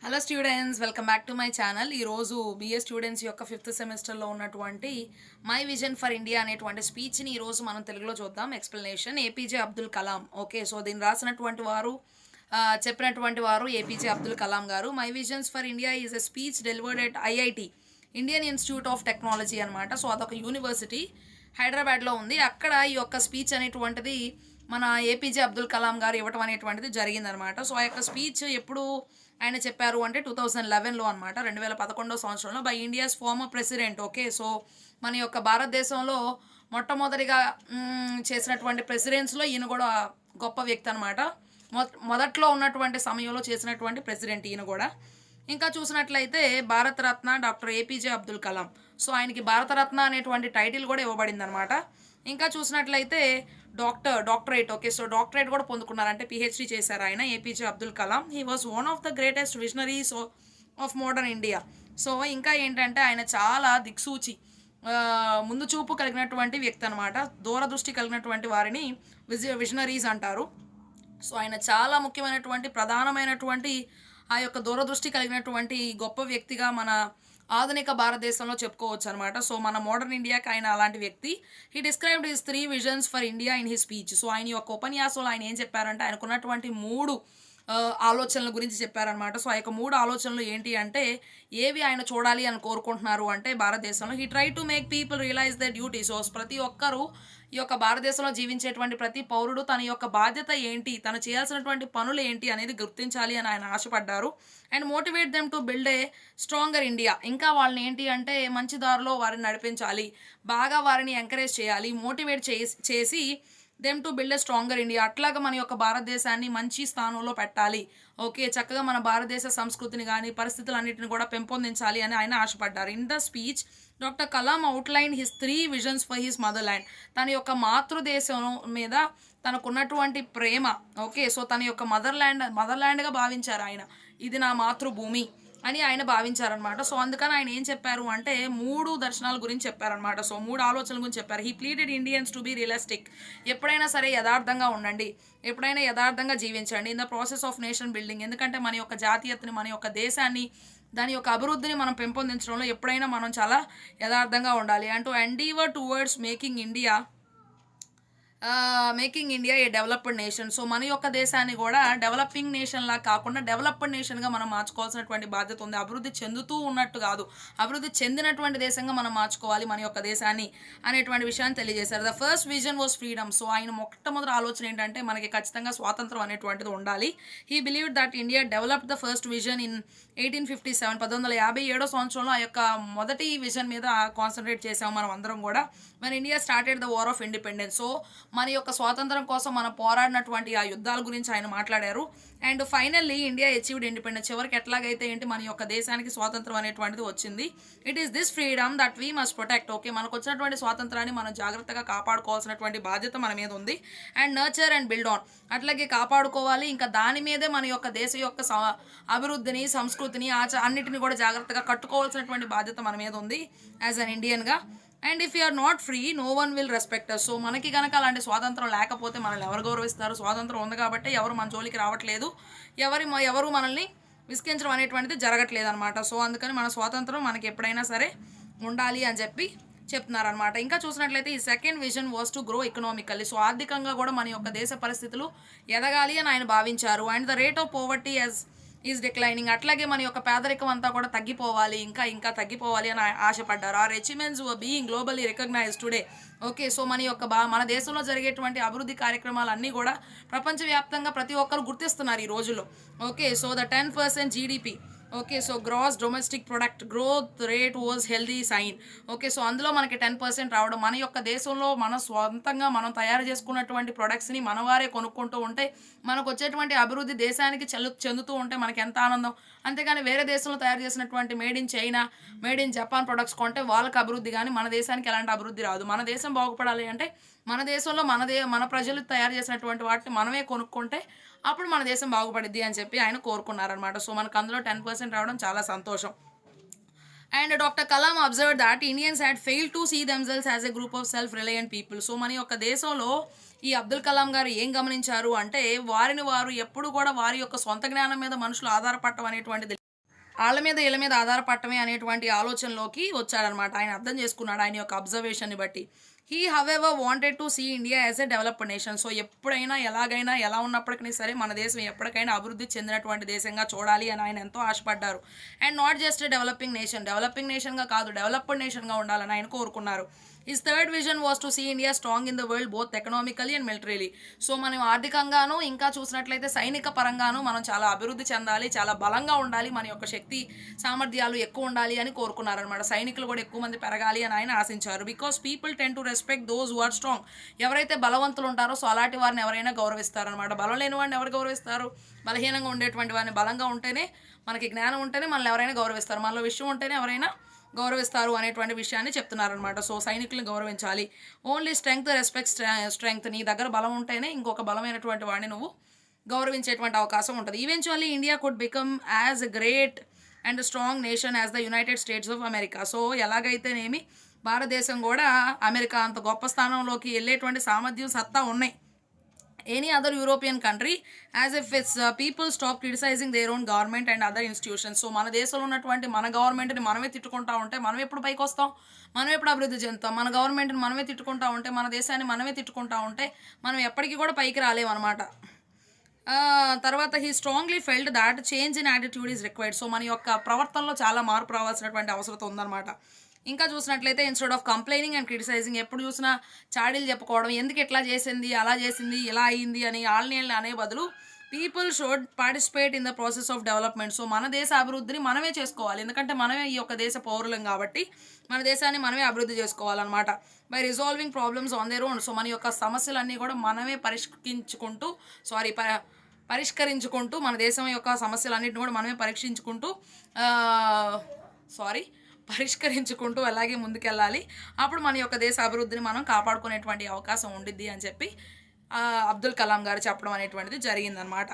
Hello students, welcome back to my channel. ఈరోజు BA students యొక్క fifth సెమిస్టర్లో ఉన్నటువంటి మై విజన్ ఫర్ ఇండియా అనేటువంటి స్పీచ్ని ఈరోజు మనం తెలుగులో చూద్దాం. Explanation APJ Abdul Kalam. Okay, so దీన్ని రాసినటువంటి వారు చెప్పినటువంటి వారు ఏపీజే అబ్దుల్ కలాం గారు. My visions for India is a speech delivered at IIT, Indian institute of technology అనమాట. సో అదొక యూనివర్సిటీ హైదరాబాద్లో ఉంది. అక్కడ ఈ యొక్క స్పీచ్ అనేటువంటిది మన ఏపీజే అబ్దుల్ కలాం గారు ఇవ్వటం అనేటువంటిది జరిగిందనమాట. సో ఆ యొక్క స్పీచ్ ఎప్పుడు ఆయన చెప్పారు అంటే 2011లో అనమాట, 2011 సంవత్సరంలో by India's former president. Okay, so మన యొక్క భారతదేశంలో మొట్టమొదటిగా చేసినటువంటి ప్రెసిడెంట్స్లో ఈయన కూడా గొప్ప వ్యక్తి అనమాట. మొదట్లో ఉన్నటువంటి సమయంలో చేసినటువంటి ప్రెసిడెంట్ ఈయన కూడా. ఇంకా చూసినట్లయితే Bharat Ratna doctor APJ Abdul Kalam. So ఆయనకి భారతరత్న అనేటువంటి టైటిల్ కూడా ఇవ్వబడింది అనమాట. ఇంకా చూసినట్లయితే డాక్టరేట్. ఓకే, సో డాక్టరేట్ కూడా పొందుకున్నారు, అంటే పిహెచ్డి చేశారు ఆయన APJ Abdul Kalam. He was one of the greatest visionaries of modern India. So ఇంకా ఏంటంటే ఆయన చాలా దిక్సూచి, ముందు చూపు కలిగినటువంటి వ్యక్తి అనమాట. దూరదృష్టి కలిగినటువంటి వారిని విజనరీస్ అంటారు. సో ఆయన చాలా ముఖ్యమైనటువంటి ప్రధానమైనటువంటి ఆ యొక్క దూరదృష్టి కలిగినటువంటి గొప్ప వ్యక్తిగా మన ఆధునిక భారతదేశంలో చెప్పుకోవచ్చు అనమాట. సో మన మోడర్న్ ఇండియాకి ఆయన అలాంటి వ్యక్తి. He described his 3 visions for India in his speech. So ఆయన యొక్క ఉపన్యాసంలో ఆయన ఏం చెప్పారంటే ఆయనకున్నటువంటి 3 ఆలోచనల గురించి చెప్పారనమాట. సో ఆ యొక్క 3 ఆలోచనలు ఏంటి అంటే ఏవి ఆయన చూడాలి అని కోరుకుంటున్నారు అంటే భారతదేశంలో he try to make people realise the duty. So ప్రతి ఒక్కరూ ఈ యొక్క భారతదేశంలో జీవించేటువంటి ప్రతి పౌరుడు తన యొక్క బాధ్యత ఏంటి, తను చేయాల్సినటువంటి పనులు ఏంటి అనేది గుర్తించాలి అని ఆయన ఆశపడ్డారు. And motivate them to build a stronger India. ఇంకా వాళ్ళని ఏంటి అంటే మంచి దారిలో వారిని నడిపించాలి, బాగా వారిని ఎంకరేజ్ చేయాలి, మోటివేట్ చేసి them to build a stronger India. అట్లాగా మన యొక్క భారతదేశాన్ని మంచి స్థానంలో పెట్టాలి. ఓకే, చక్కగా మన భారతదేశ సంస్కృతిని కానీ పరిస్థితులన్నింటిని కూడా పెంపొందించాలి అని ఆయన ఆశపడ్డారు. In the speech doctor Kalam outline his 3 visions for his motherland. తన యొక్క మాతృదేశం మీద తనకున్నటువంటి ప్రేమ. ఓకే, సో తన యొక్క మదర్ ల్యాండ్గా భావించారు ఆయన. ఇది నా మాతృభూమి అని ఆయన భావించారనమాట. సో అందుకని ఆయన ఏం చెప్పారు అంటే 3 దర్శనాల గురించి చెప్పారనమాట. సో 3 ఆలోచనల గురించి చెప్పారు. He pleaded Indians to be realistic. ఎప్పుడైనా సరే యథార్థంగా ఉండండి, ఎప్పుడైనా యథార్థంగా జీవించండి in the process of nation building. ఎందుకంటే మన యొక్క జాతీయతని, మన యొక్క దేశాన్ని, దాని యొక్క అభివృద్ధిని మనం పెంపొందించడంలో ఎప్పుడైనా మనం చాలా యథార్థంగా ఉండాలి. అంటూ endeavour towards making India a developed nation. So మన యొక్క దేశాన్ని కూడా డెవలపింగ్ నేషన్లా కాకుండా డెవలప్డ్ నేషన్గా మనం మార్చుకోవాల్సినటువంటి బాధ్యత ఉంది. అభివృద్ధి చెందుతూ ఉన్నట్టు కాదు, అభివృద్ధి చెందినటువంటి దేశంగా మనం మార్చుకోవాలి మన యొక్క దేశాన్ని అనేటువంటి విషయాన్ని తెలియజేశారు. The first vision was freedom. So ఆయన మొట్టమొదటి ఆలోచన ఏంటంటే మనకి ఖచ్చితంగా స్వాతంత్రం అనేటువంటిది ఉండాలి. He believed that India developed the first vision in 1857. 1857 సంవత్సరంలో ఆ యొక్క మొదటి విజన్ మీద కాన్సన్ట్రేట్ చేసాము మనం అందరం కూడా. మన India started the war of independence. So మన యొక్క స్వాతంత్రం కోసం మనం పోరాడినటువంటి ఆ యుద్ధాల గురించి ఆయన మాట్లాడారు. And finally India achieved independence. చివరికి ఎట్లాగైతే ఏంటి మన యొక్క దేశానికి స్వాతంత్రం అనేటువంటిది వచ్చింది. It is this freedom that we must protect. Okay, మనకు వచ్చినటువంటి స్వాతంత్రాన్ని మనం జాగ్రత్తగా కాపాడుకోవాల్సినటువంటి బాధ్యత మన మీద ఉంది. And nurture and build on, అట్లాగే కాపాడుకోవాలి. ఇంకా దాని మీదే మన యొక్క దేశ యొక్క అభివృద్ధిని, సంస్కృతిని, అన్నిటిని కూడా జాగ్రత్తగా కట్టుకోవాల్సినటువంటి బాధ్యత మన మీద ఉంది యాజ్ అన్ ఇండియన్గా. And if you're not free no one will respect us. So మనకి కనుక అలాంటి స్వాతంత్రం లేకపోతే మనల్ని ఎవరు గౌరవిస్తారు? స్వాతంత్రం ఉంది కాబట్టి ఎవరు మన జోలికి రావట్లేదు, ఎవరు మనల్ని విసిగించడం అనేటువంటిది జరగట్లేదు అనమాట. సో అందుకని మన స్వాతంత్రం మనకి ఎప్పుడైనా సరే ఉండాలి అని చెప్పి చెప్తున్నారనమాట. ఇంకా చూసినట్లయితే ఈ second vision was to grow economically. So ఆర్థికంగా కూడా మన యొక్క దేశ పరిస్థితులు ఎదగాలి అని ఆయన భావించారు. And the rate of poverty is declining. అట్లాగే మన యొక్క పేదరికం అంతా కూడా తగ్గిపోవాలి, ఇంకా తగ్గిపోవాలి అని ఆశపడ్డారు. Our achievements were being globally recognised today. Okay, so మన యొక్క మన దేశంలో జరిగేటువంటి అభివృద్ధి కార్యక్రమాలన్నీ కూడా ప్రపంచవ్యాప్తంగా ప్రతి ఒక్కరు గుర్తిస్తున్నారు ఈ రోజుల్లో. Okay, so the 10% GDP. Okay, so gross domestic product growth rate was healthy sign. Okay, so అందులో మనకి 10% రావడం, మన యొక్క దేశంలో మన స్వంతంగా మనం తయారు చేసుకున్నటువంటి ప్రొడక్ట్స్ని మన వారే కొనుక్కుంటూ ఉంటే మనకు వచ్చేటువంటి అభివృద్ధి దేశానికి చెందుతూ ఉంటే మనకి ఎంత ఆనందం. అంతేగాని వేరే దేశంలో తయారు చేసినటువంటి made in China, made in Japan products కొంటే వాళ్ళకి అభివృద్ధి, కానీ మన దేశానికి ఎలాంటి అభివృద్ధి రాదు. మన దేశం బాగుపడాలి అంటే మన దేశంలో మన ప్రజలు తయారు చేసినటువంటి వాటిని మనమే కొనుక్కుంటే అప్పుడు మన దేశం బాగుపడిద్ది అని చెప్పి ఆయన కోరుకున్నారనమాట. సో మనకు అందులో 10% రావడం చాలా సంతోషం. And doctor Kalam observe that Indians had fail to see themselves as a group of self reliant people. So మన యొక్క దేశంలో ఈ అబ్దుల్ కలాం గారు ఏం గమనించారు అంటే వారు ఎప్పుడు కూడా వారి యొక్క సొంత జ్ఞానం మీద మనుషులు ఆధారపడటం అనేటువంటిది ఆళ్ళ మీద ఈళ్ళ మీద ఆధారపడటమే అనేటువంటి ఆలోచనలోకి వచ్చాడనమాట. ఆయన అర్థం చేసుకున్నాడు ఆయన యొక్క అబ్జర్వేషన్‌ని బట్టి. He however wanted to see India as a developed nation. So, ఎప్పుడైనా ఎలాగైనా ఎలా ఉన్నప్పటికి సరే మన దేశం ఎప్పటికైనా అభివృద్ధి చెందినటువంటి దేశంగా చూడాలి అని ఆయన ఎంతో ఆశపడ్డారు. And not just a developing nation. Developing నేషన్‌గా కాదు, డెవలప్డ్ నేషన్‌గా ఉండాలని ఆయన కోరుకున్నారు. His third vision was to see India strong in the world both economically and militarily. So, మనం ఆర్థికంగాను ఇంకా చూసినట్లయితే సైనిక పరంగాను మనం చాలా అభివృద్ధి చెందాలి, చాలా బలంగా ఉండాలి, మన యొక్క శక్తి సామర్థ్యాలు ఎక్కువ ఉండాలి అని కోరుకున్నారనమాట. సైనికులు కూడా ఎక్కువ మంది పెరగాలి అని ఆయన ఆశించారు. Because people tend to respect those who are strong. ఎవరైతే బలవంతులు ఉంటారో సో అలాంటి వారిని ఎవరైనా గౌరవిస్తారనమాట. బలం లేని వాడిని ఎవరు గౌరవిస్తారు? బలహీనంగా ఉండేటువంటి వారిని. బలంగా ఉంటేనే, మనకి జ్ఞానం ఉంటేనే మనల్ని ఎవరైనా గౌరవిస్తారు, మనలో విషయం ఉంటేనే ఎవరైనా గౌరవిస్తారు అనేటువంటి విషయాన్ని చెప్తున్నారనమాట. సో, సైనికులను గౌరవించాలి. Only strength respect strength. నీ దగ్గర బలం ఉంటేనే ఇంకొక బలమైనటువంటి వాడిని నువ్వు గౌరవించేటువంటి అవకాశం ఉంటుంది. Eventually India could become as great and strong nation as the United States of America. So, ఎలాగైతేనేమి భారతదేశం కూడా అమెరికా అంత గొప్ప స్థానంలోకి వెళ్ళేటువంటి సామర్థ్యం, సత్తా ఉన్నాయి. Any other European country as if its people stop criticising their own government and other institutions. So, మన దేశంలో ఉన్నటువంటి మన గవర్నమెంట్ని మనమే తిట్టుకుంటా ఉంటే మనం ఎప్పుడు పైకి వస్తాం? మనం ఎప్పుడు అభివృద్ధి చెందుతాం? మన గవర్నమెంట్ని మనమే తిట్టుకుంటా ఉంటే, మన దేశాన్ని మనమే తిట్టుకుంటా ఉంటే మనం ఎప్పటికీ కూడా పైకి రాలేమన్నమాట. తర్వాత he strongly felt that change in attitude is required. So, మన యొక్క ప్రవర్తనలో చాలా మార్పు రావాల్సినటువంటి అవసరం ఉందన్నమాట. ఇంకా చూసినట్లయితే instead of complaining and criticising, ఎప్పుడు చూసినా చాడీలు చెప్పుకోవడం, ఎందుకు ఇట్లా చేసింది, అలా చేసింది, ఇలా అయింది అని వాళ్ళని అనే బదులు people should participate in the process of development. So, మన దేశ అభివృద్ధిని మనమే చేసుకోవాలి. ఎందుకంటే మనమే ఈ యొక్క దేశ పౌరులం కాబట్టి మన దేశాన్ని మనమే అభివృద్ధి చేసుకోవాలన్నమాట. By resolving problems on their own. So, మన యొక్క సమస్యలన్నీ కూడా మనమే పరిష్కరించుకుంటూ మన దేశం యొక్క సమస్యలన్నింటిని కూడా మనమే పరిష్కరించుకుంటూ అలాగే ముందుకెళ్ళాలి. అప్పుడు మన యొక్క దేశ అభివృద్ధిని మనం కాపాడుకునేటువంటి అవకాశం ఉండిద్ది అని చెప్పి అబ్దుల్ కలాం గారు చెప్పడం అనేటువంటిది జరిగిందనమాట.